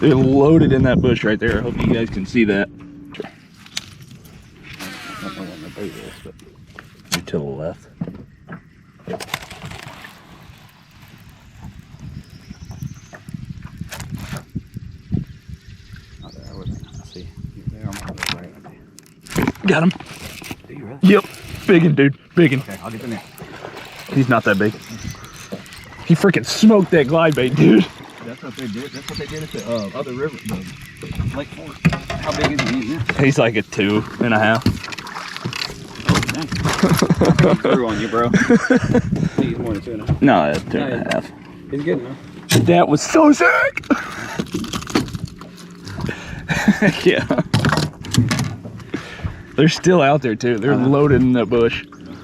They're loaded in that bush right there. I hope you guys can see that. I don't know what my bait is, but you're to the left. Got him. Do you really? Yep. Biggin, dude. Biggin. Okay, I'll get the net. He's not that big. He freaking smoked that glide bait, dude. That's what they did. That's what they did at the other river, the Lake Forest. How big is he? Yeah. He's like a 2.5. Oh, dang. He threw on you, bro. He's more than 2.5. No, that's 2.5. He's good, man. That was so sick. Yeah. They're still out there too. They're loaded in that bush.